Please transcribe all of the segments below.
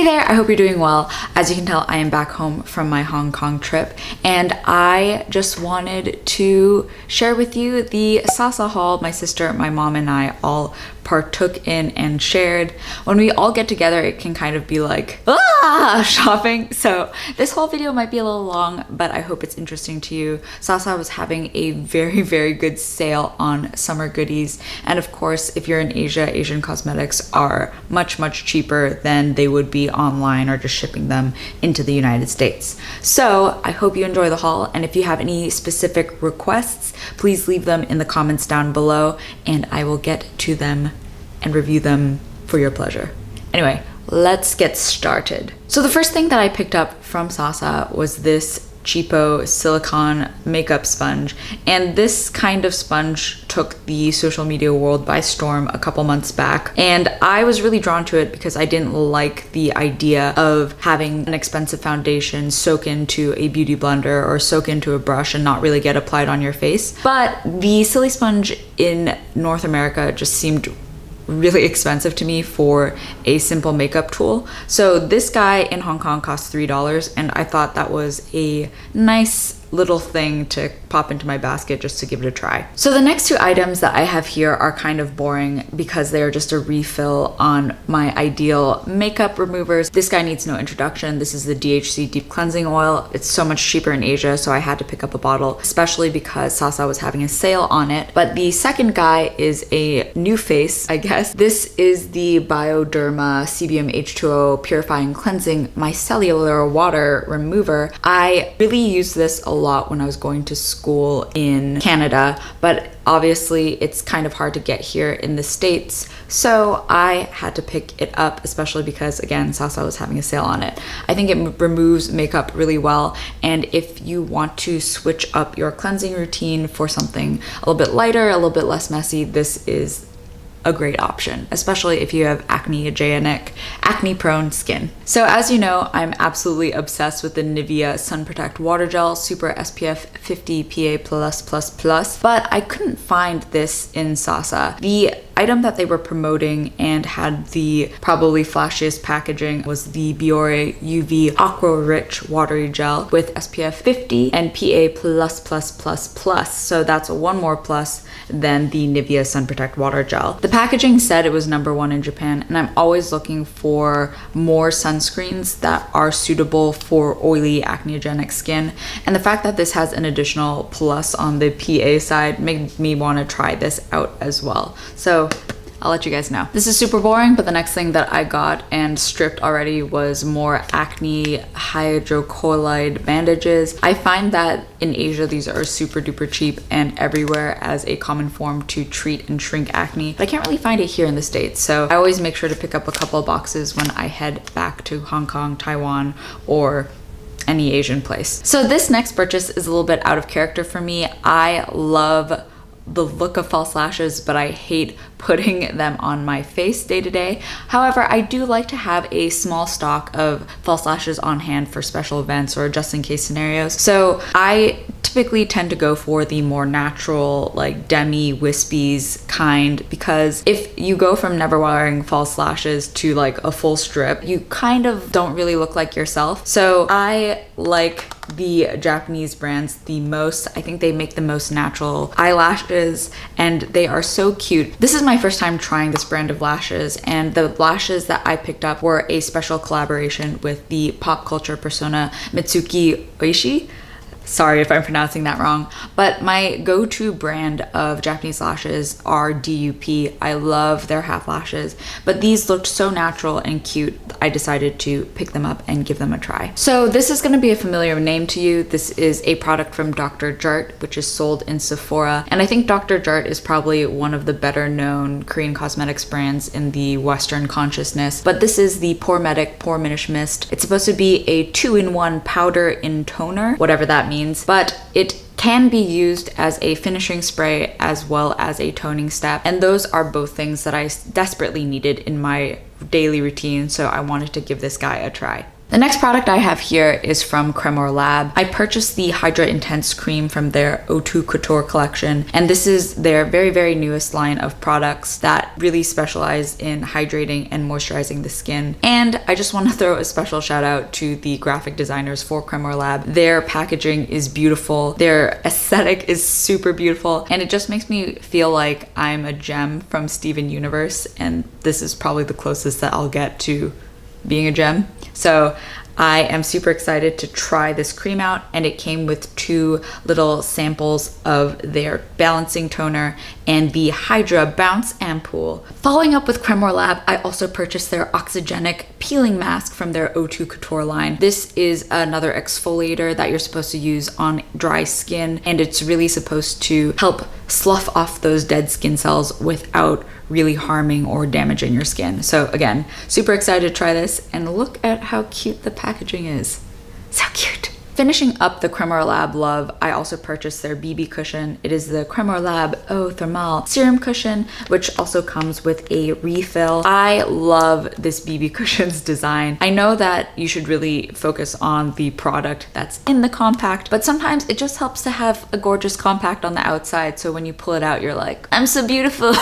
Hey there, I hope you're doing well. As you can tell, I am back home from my Hong Kong trip, and I just wanted to share with you the SaSa haul my sister, my mom, and I all partook in and shared. When we all get together, it can kind of be like, shopping. So this whole video might be a little long, but I hope it's interesting to you. SaSa was having a very, very good sale on summer goodies. And of course, if you're in Asia, Asian cosmetics are much, much cheaper than they would be online or just shipping them into the United States. So I hope you enjoy the haul. And if you have any specific requests, please leave them in the comments down below and I will get to them and review them for your pleasure. Anyway, let's get started. So the first thing that I picked up from SaSa was this cheapo silicone makeup sponge, and this kind of sponge took the social media world by storm a couple months back, and I was really drawn to it because I didn't like the idea of having an expensive foundation soak into a beauty blender or soak into a brush and not really get applied on your face. But the silly sponge in North America just seemed really expensive to me for a simple makeup tool. So this guy in Hong Kong cost $3, and I thought that was a nice little thing to pop into my basket just to give it a try. So the next two items that I have here are kind of boring because they are just a refill on my ideal makeup removers. This guy needs no introduction. This is the DHC Deep Cleansing Oil. It's so much cheaper in Asia, so I had to pick up a bottle, especially because SaSa was having a sale on it. But the second guy is a new face, I guess. This is the Bio-Derma Sebium H2O Purifying Cleansing Micellar Water Remover. I really use this a lot when I was going to school in Canada, but obviously it's kind of hard to get here in the States, so I had to pick it up, especially because, again, SaSa was having a sale on it. I think it removes makeup really well, and if you want to switch up your cleansing routine for something a little bit lighter, a little bit less messy, this is a great option, especially if you have acne-genic, acne-prone skin. So as you know, I'm absolutely obsessed with the Nivea Sun Protect Water Gel Super SPF 50 PA++++, but I couldn't find this in SaSa. The item that they were promoting and had the probably flashiest packaging was the Biore UV Aqua Rich Watery Gel with SPF 50 and PA+++++. So that's one more plus than the Nivea Sun Protect Water Gel. The packaging said it was #1 in Japan, and I'm always looking for more sunscreens that are suitable for oily acne-genic skin. And the fact that this has an additional plus on the PA side made me want to try this out as well. So I'll let you guys know. This is super boring, but the next thing that I got and stripped already was more acne hydrocolloid bandages. I find that in Asia, these are super duper cheap and everywhere as a common form to treat and shrink acne, but I can't really find it here in the States. So I always make sure to pick up a couple of boxes when I head back to Hong Kong, Taiwan, or any Asian place. So this next purchase is a little bit out of character for me. I love the look of false lashes, but I hate putting them on my face day to day. However, I do like to have a small stock of false lashes on hand for special events or just in case scenarios. So I typically tend to go for the more natural, like Demi wispies kind, because if you go from never wearing false lashes to like a full strip, you kind of don't really look like yourself. So I like the Japanese brands the most. I think they make the most natural eyelashes and they are so cute. This is my first time trying this brand of lashes, and the lashes that I picked up were a special collaboration with the pop culture persona Mitsuki Oishi. Sorry if I'm pronouncing that wrong, but my go-to brand of Japanese lashes are DUP. I love their half lashes, but these looked so natural and cute, I decided to pick them up and give them a try. So this is going to be a familiar name to you. This is a product from Dr. Jart, which is sold in Sephora, and I think Dr. Jart is probably one of the better known Korean cosmetics brands in the Western consciousness, but this is the Pore Pore Minish Mist. It's supposed to be a 2-in-1 powder in toner, whatever that means, but it can be used as a finishing spray as well as a toning step, and those are both things that I desperately needed in my daily routine, so I wanted to give this guy a try. The next product I have here is from Cremorlab. I purchased the Hydra Intense Cream from their O2 Couture collection, and this is their very, very newest line of products that really specialize in hydrating and moisturizing the skin. And I just want to throw a special shout out to the graphic designers for Cremorlab. Their packaging is beautiful, their aesthetic is super beautiful, and it just makes me feel like I'm a gem from Steven Universe, and this is probably the closest that I'll get to being a gem. So I am super excited to try this cream out, and it came with 2 little samples of their balancing toner and the Hydra Bounce Ampoule. Following up with Cremorlab, I also purchased their Oxygenic peeling mask from their O2 Couture line. This is another exfoliator that you're supposed to use on dry skin, and it's really supposed to help slough off those dead skin cells without really harming or damaging your skin. So again, super excited to try this, and look at how cute the packaging is. So cute. Finishing up the Cremorlab love, I also purchased their BB cushion. It is the Cremorlab Thermale Serum Cushion, which also comes with a refill. I love this BB cushion's design. I know that you should really focus on the product that's in the compact, but sometimes it just helps to have a gorgeous compact on the outside, so when you pull it out, you're like, I'm so beautiful.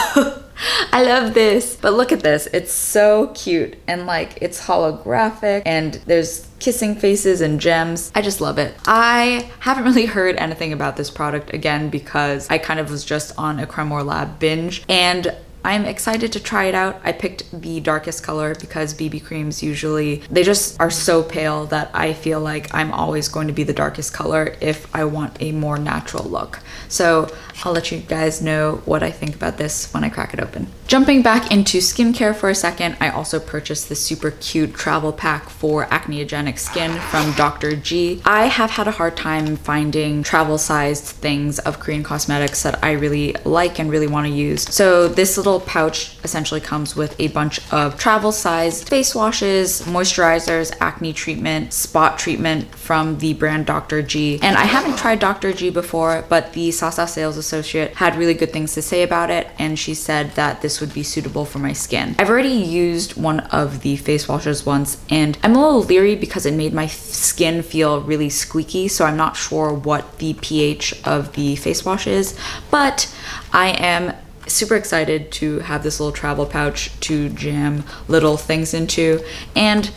I love this. But look at this, it's so cute, and like it's holographic, and there's kissing faces and gems. I just love it. I haven't really heard anything about this product, again, because I kind of was just on a Cremorlab binge, and I'm excited to try it out. I picked the darkest color because BB creams usually, they just are so pale that I feel like I'm always going to be the darkest color if I want a more natural look. So I'll let you guys know what I think about this when I crack it open. Jumping back into skincare for a second, I also purchased this super cute travel pack for acneogenic skin from Dr. G. I have had a hard time finding travel-sized things of Korean cosmetics that I really like and really want to use. So this little pouch essentially comes with a bunch of travel-sized face washes, moisturizers, acne treatment, spot treatment from the brand Dr. G. And I haven't tried Dr. G before, but the SaSa sales associate had really good things to say about it, and she said that this would be suitable for my skin. I've already used one of the face washes once, and I'm a little leery because it made my skin feel really squeaky, so I'm not sure what the pH of the face wash is, but I am super excited to have this little travel pouch to jam little things into, and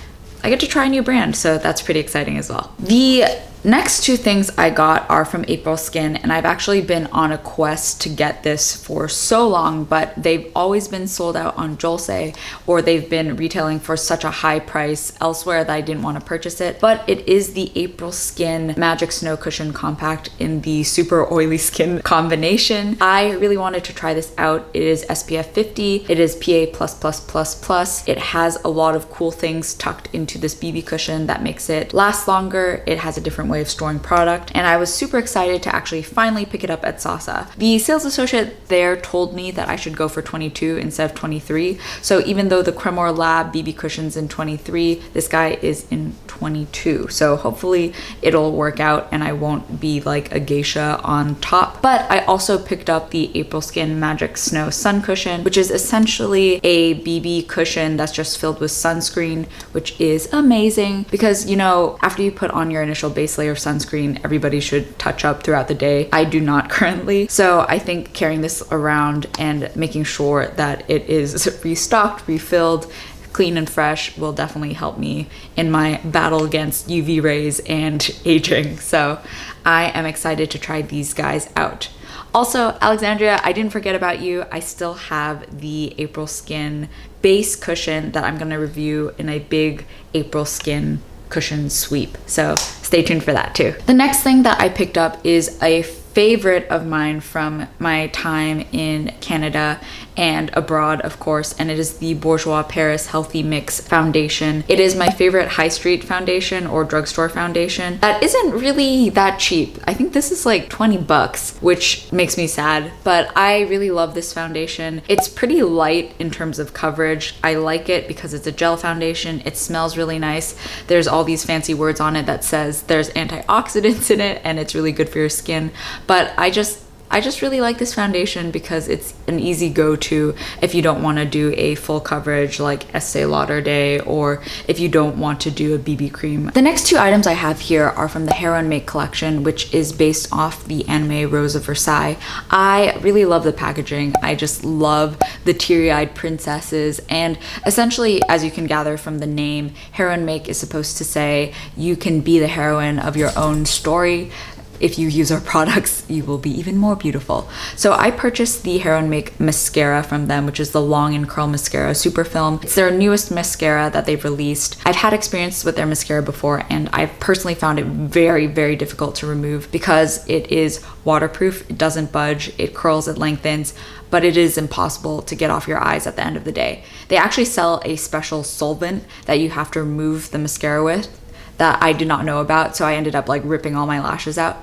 I get to try a new brand, so that's pretty exciting as well. The next 2 things I got are from April Skin, and I've actually been on a quest to get this for so long, but they've always been sold out on Jolse, or they've been retailing for such a high price elsewhere that I didn't want to purchase it. But it is the April Skin Magic Snow Cushion Compact in the super oily skin combination. I really wanted to try this out. It is SPF 50, it is PA++++. It has a lot of cool things tucked into this BB cushion that makes it last longer. It has a different way of storing product, and I was super excited to actually finally pick it up at SaSa. The sales associate there told me that I should go for 22 instead of 23, so even though the Cremorlab BB cushion's in 23, this guy is in 22, so hopefully it'll work out and I won't be like a geisha on top. But I also picked up the April Skin Magic Snow Sun Cushion, which is essentially a BB cushion that's just filled with sunscreen, which is amazing because, you know, after you put on your initial base layer of sunscreen, everybody should touch up throughout the day. I do not currently, so I think carrying this around and making sure that it is restocked, refilled, clean and fresh will definitely help me in my battle against UV rays and aging. So I am excited to try these guys out. Also, Alexandria, I didn't forget about you. I still have the April Skin base cushion that I'm gonna review in a big April Skin cushion sweep. So stay tuned for that too. The next thing that I picked up is a favorite of mine from my time in Canada and abroad, of course, and it is the Bourjois Paris Healthy Mix Foundation. It is my favorite high street foundation or drugstore foundation that isn't really that cheap. I think this is like 20 bucks, which makes me sad, but I really love this foundation. It's pretty light in terms of coverage. I like it because it's a gel foundation. It smells really nice. There's all these fancy words on it that says there's antioxidants in it and it's really good for your skin, but I just I just really like this foundation because it's an easy go-to if you don't want to do a full coverage like Estee Lauder Day, or if you don't want to do a BB cream. The next two items I have here are from the Hair and Make collection, which is based off the anime Rose of Versailles. I really love the packaging. I just love the teary-eyed princesses, and essentially, as you can gather from the name, Hair and Make is supposed to say you can be the heroine of your own story. If you use our products, you will be even more beautiful. So I purchased the Hair and Make mascara from them, which is the Long and Curl Mascara Super Film. It's their newest mascara that they've released. I've had experience with their mascara before, and I've personally found it very, very difficult to remove because it is waterproof, it doesn't budge, it curls, it lengthens, but it is impossible to get off your eyes at the end of the day. They actually sell a special solvent that you have to remove the mascara with that I did not know about, so I ended up like ripping all my lashes out.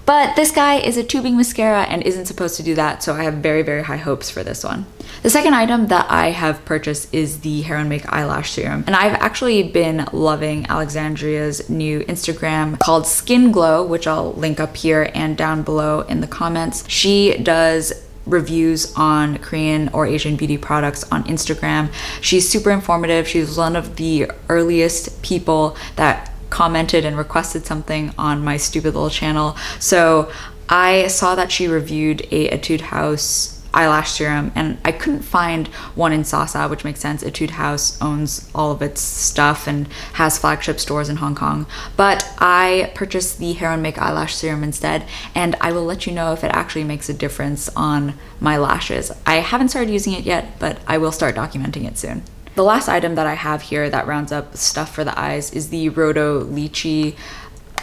But this guy is a tubing mascara and isn't supposed to do that, so I have very, very high hopes for this one. The second item that I have purchased is the Hair and Make Eyelash Serum. And I've actually been loving Alexandria's new Instagram called Skin Glow, which I'll link up here and down below in the comments. She does reviews on Korean or Asian beauty products on Instagram. She's super informative. She's one of the earliest people that commented and requested something on my stupid little channel. So I saw that she reviewed a Etude House eyelash serum, and I couldn't find one in SaSa, which makes sense. Etude House owns all of its stuff and has flagship stores in Hong Kong. But I purchased the Hair and Make eyelash serum instead, and I will let you know if it actually makes a difference on my lashes. I haven't started using it yet, but I will start documenting it soon. The last item that I have here that rounds up stuff for the eyes is the Rodo Lychee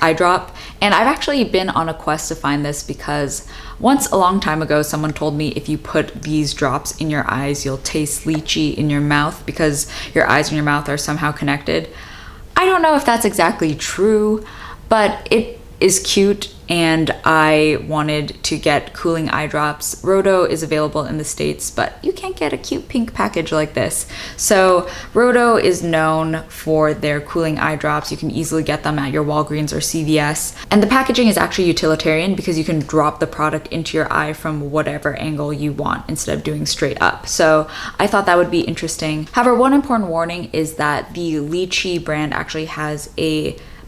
eye drop, and I've actually been on a quest to find this because once a long time ago someone told me if you put these drops in your eyes you'll taste lychee in your mouth because your eyes and your mouth are somehow connected. I don't know if that's exactly true, but it is cute and I wanted to get cooling eye drops. Rodo is available in the States, but you can't get a cute pink package like this. So Rodo is known for their cooling eye drops. You can easily get them at your Walgreens or CVS. And the packaging is actually utilitarian because you can drop the product into your eye from whatever angle you want instead of doing straight up. So I thought that would be interesting. However, one important warning is that the Lychee brand actually has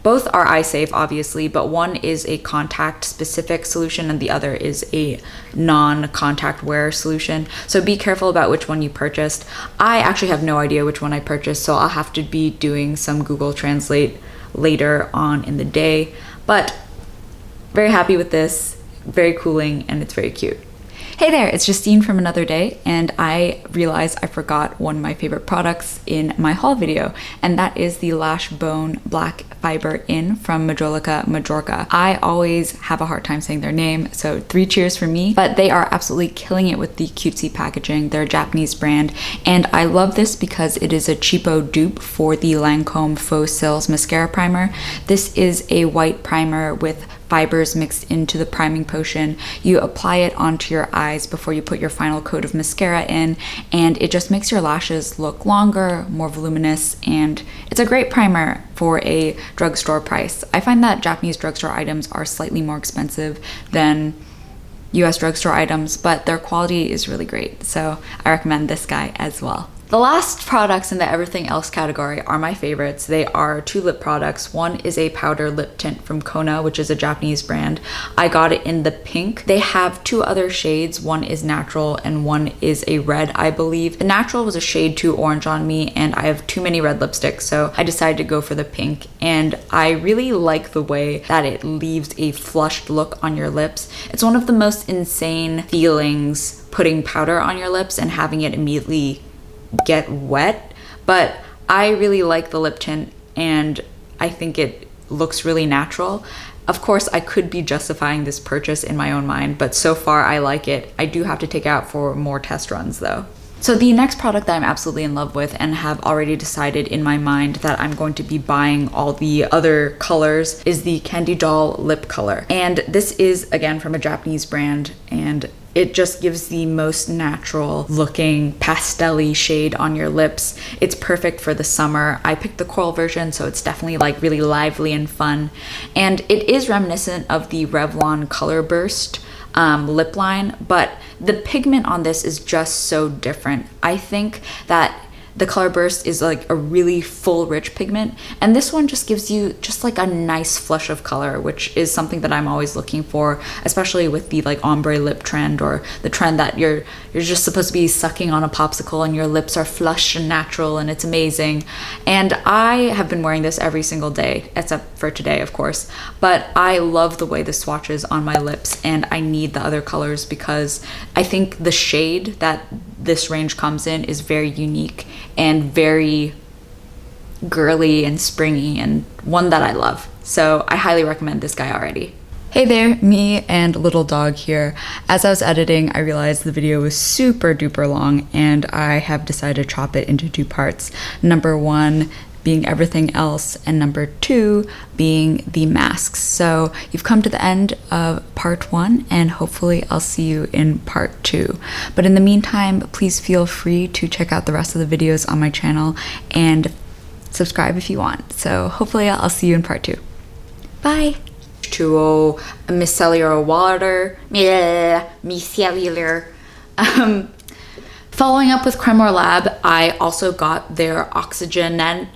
both are eye safe, obviously, but one is a contact specific solution and the other is a non-contact wear solution. So be careful about which one you purchased. I actually have no idea which one I purchased, so I'll have to be doing some Google Translate later on in the day. But very happy with this, very cooling, and it's very cute. Hey there, it's Justine from Another Day, and I realized I forgot one of my favorite products in my haul video, and that is the Lash Bone Black Fiber In from Majolica Majorca. I always have a hard time saying their name, so 3 cheers for me, but they are absolutely killing it with the cutesy packaging. They're a Japanese brand, and I love this because it is a cheapo dupe for the Lancome Faux Cils Mascara Primer. This is a white primer with fibers mixed into the priming potion. You apply it onto your eyes before you put your final coat of mascara in, and it just makes your lashes look longer, more voluminous, and it's a great primer for a drugstore price. I find that Japanese drugstore items are slightly more expensive than US drugstore items, but their quality is really great, so I recommend this guy as well. The last products in the everything else category are my favorites. They are 2 lip products. One is a powder lip tint from Kona, which is a Japanese brand. I got it in the pink. They have 2 other shades. One is natural and one is a red, I believe. The natural was a shade too orange on me, and I have too many red lipsticks, so I decided to go for the pink. And I really like the way that it leaves a flushed look on your lips. It's one of the most insane feelings putting powder on your lips and having it immediately get wet, but I really like the lip tint and I think it looks really natural. Of course, I could be justifying this purchase in my own mind, but so far I like it. I do have to take out for more test runs though. So the next product that I'm absolutely in love with and have already decided in my mind that I'm going to be buying all the other colors is the Candy Doll Lip Color. And this is again from a Japanese brand, and it just gives the most natural looking pastel-y shade on your lips. It's perfect for the summer. I picked the coral version, so it's definitely like really lively and fun. And it is reminiscent of the Revlon Color Burst lip line, but the pigment on this is just so different. I think that the Color Burst is like a really full, rich pigment, and this one just gives you just like a nice flush of color, which is something that I'm always looking for, especially with the like ombre lip trend, or the trend that you're just supposed to be sucking on a popsicle and your lips are flush and natural and it's amazing. And I have been wearing this every single day, except for today, of course, but I love the way this swatches on my lips, and I need the other colors because I think the shade that this range comes in is very unique and very girly and springy, and one that I love. So I highly recommend this guy already. Hey there, me and little dog here. As I was editing, I realized the video was super duper long, and I have decided to chop it into 2 parts. Number 1 being everything else, and number 2 being the masks. So you've come to the end of part 1, and hopefully I'll see you in part 2. But in the meantime, please feel free to check out the rest of the videos on my channel and subscribe if you want. So hopefully I'll see you in part 2. Bye. To micellar water, micellar. Following up with Cremorlab, I also got their Oxygenic